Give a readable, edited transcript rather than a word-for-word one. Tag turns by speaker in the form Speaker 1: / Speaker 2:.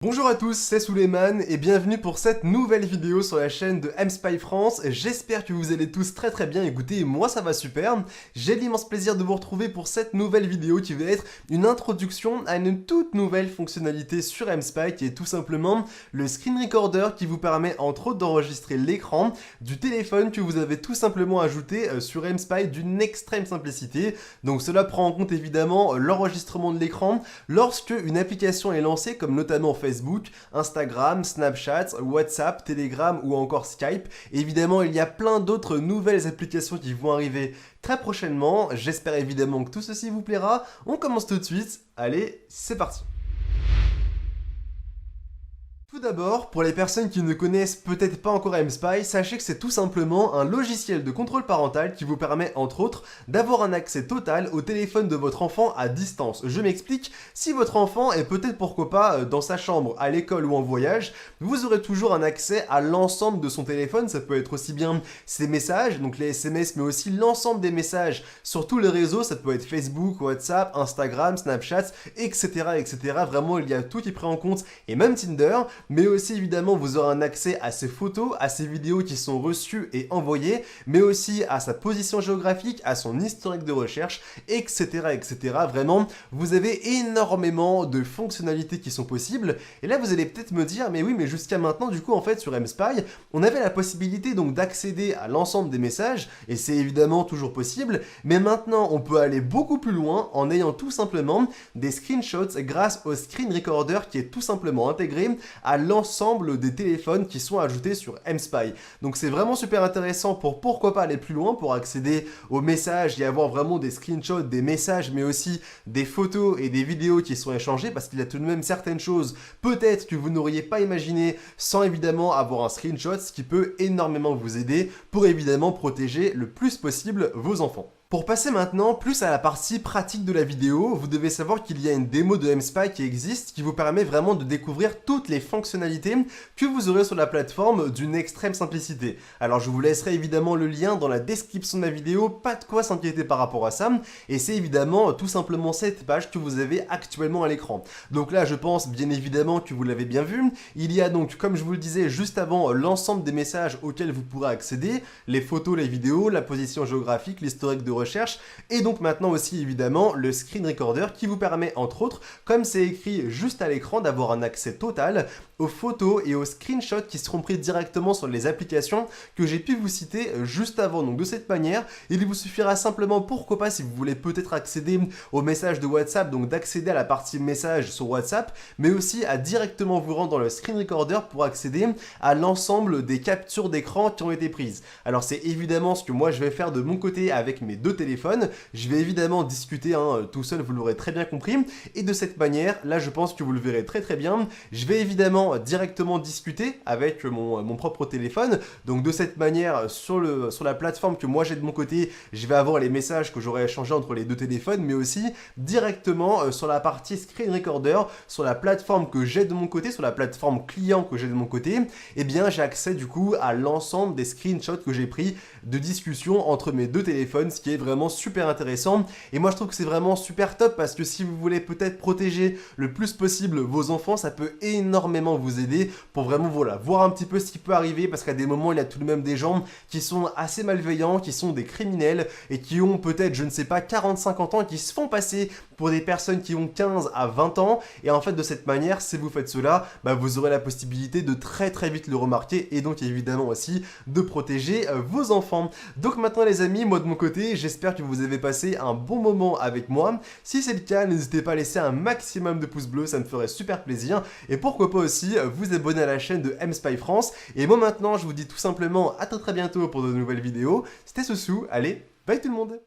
Speaker 1: Bonjour à tous, c'est Souleymane et bienvenue pour cette nouvelle vidéo sur la chaîne de Mspy France. J'espère que vous allez tous très bien. Écoutez, moi ça va super. J'ai l'immense plaisir de vous retrouver pour cette nouvelle vidéo qui va être une introduction à une toute nouvelle fonctionnalité sur Mspy qui est tout simplement le screen recorder qui vous permet entre autres d'enregistrer l'écran du téléphone que vous avez tout simplement ajouté sur Mspy d'une extrême simplicité. Donc cela prend en compte évidemment l'enregistrement de l'écran lorsque une application est lancée comme notamment Facebook, Instagram, Snapchat, WhatsApp, Telegram ou encore Skype. Évidemment, il y a plein d'autres nouvelles applications qui vont arriver très prochainement. J'espère évidemment que tout ceci vous plaira. On commence tout de suite. Allez, c'est parti. Tout d'abord, pour les personnes qui ne connaissent peut-être pas encore Mspy, sachez que c'est tout simplement un logiciel de contrôle parental qui vous permet entre autres d'avoir un accès total au téléphone de votre enfant à distance. Je m'explique, si votre enfant est peut-être pourquoi pas dans sa chambre, à l'école ou en voyage, vous aurez toujours un accès à l'ensemble de son téléphone. Ça peut être aussi bien ses messages, donc les SMS, mais aussi l'ensemble des messages sur tous les réseaux. Ça peut être Facebook, WhatsApp, Instagram, Snapchat, etc. etc. Vraiment, il y a tout qui est pris en compte et même Tinder. Mais aussi évidemment vous aurez un accès à ses photos, à ses vidéos qui sont reçues et envoyées, mais aussi à sa position géographique, à son historique de recherche, etc. etc. Vraiment, vous avez énormément de fonctionnalités qui sont possibles. Et là vous allez peut-être me dire, mais oui, mais jusqu'à maintenant du coup en fait sur Mspy, on avait la possibilité donc d'accéder à l'ensemble des messages, et c'est évidemment toujours possible, mais maintenant on peut aller beaucoup plus loin en ayant tout simplement des screenshots grâce au screen recorder qui est tout simplement intégré à l'ensemble des téléphones qui sont ajoutés sur Mspy. Donc c'est vraiment super intéressant pour pourquoi pas aller plus loin, pour accéder aux messages et avoir vraiment des screenshots, des messages, mais aussi des photos et des vidéos qui sont échangées, parce qu'il y a tout de même certaines choses peut-être que vous n'auriez pas imaginé sans évidemment avoir un screenshot, ce qui peut énormément vous aider pour évidemment protéger le plus possible vos enfants. Pour passer maintenant plus à la partie pratique de la vidéo, vous devez savoir qu'il y a une démo de Mspy qui existe qui vous permet vraiment de découvrir toutes les fonctionnalités que vous aurez sur la plateforme d'une extrême simplicité. Alors je vous laisserai évidemment le lien dans la description de la vidéo, pas de quoi s'inquiéter par rapport à ça, et c'est évidemment tout simplement cette page que vous avez actuellement à l'écran. Donc là je pense bien évidemment que vous l'avez bien vu, il y a donc comme je vous le disais juste avant l'ensemble des messages auxquels vous pourrez accéder, les photos, les vidéos, la position géographique, l'historique de recherche, et donc maintenant aussi évidemment le screen recorder qui vous permet entre autres, comme c'est écrit juste à l'écran, d'avoir un accès total aux photos et aux screenshots qui seront pris directement sur les applications que j'ai pu vous citer juste avant. Donc de cette manière, il vous suffira simplement, pourquoi pas si vous voulez peut-être accéder aux messages de WhatsApp, donc d'accéder à la partie messages sur WhatsApp, mais aussi à directement vous rendre dans le screen recorder pour accéder à l'ensemble des captures d'écran qui ont été prises. Alors c'est évidemment ce que moi je vais faire de mon côté avec mes deux téléphones. Je vais évidemment discuter tout seul, vous l'aurez très bien compris, et de cette manière, là je pense que vous le verrez très bien, je vais évidemment directement discuter avec mon propre téléphone. Donc de cette manière, sur la plateforme que moi j'ai de mon côté, je vais avoir les messages que j'aurai échangés entre les deux téléphones, mais aussi directement sur la partie screen recorder, sur la plateforme que j'ai de mon côté, sur la plateforme client que j'ai de mon côté, et bien j'ai accès du coup à l'ensemble des screenshots que j'ai pris de discussion entre mes deux téléphones, ce qui est vraiment super intéressant. Et moi je trouve que c'est vraiment super top parce que si vous voulez peut-être protéger le plus possible vos enfants, ça peut énormément vous aider pour vraiment voilà, voir un petit peu ce qui peut arriver, parce qu'à des moments il y a tout de même des gens qui sont assez malveillants, qui sont des criminels et qui ont peut-être, je ne sais pas, 40-50 ans et qui se font passer pour des personnes qui ont 15 à 20 ans, et en fait de cette manière, si vous faites cela, vous aurez la possibilité de très vite le remarquer et donc évidemment aussi de protéger vos enfants. Donc maintenant les amis, moi de mon côté, j'espère que vous avez passé un bon moment avec moi. Si c'est le cas, n'hésitez pas à laisser un maximum de pouces bleus, ça me ferait super plaisir, et pourquoi pas aussi vous abonner à la chaîne de Mspy France. Et moi maintenant, je vous dis tout simplement à très bientôt pour de nouvelles vidéos. C'était Soussou, allez, bye tout le monde.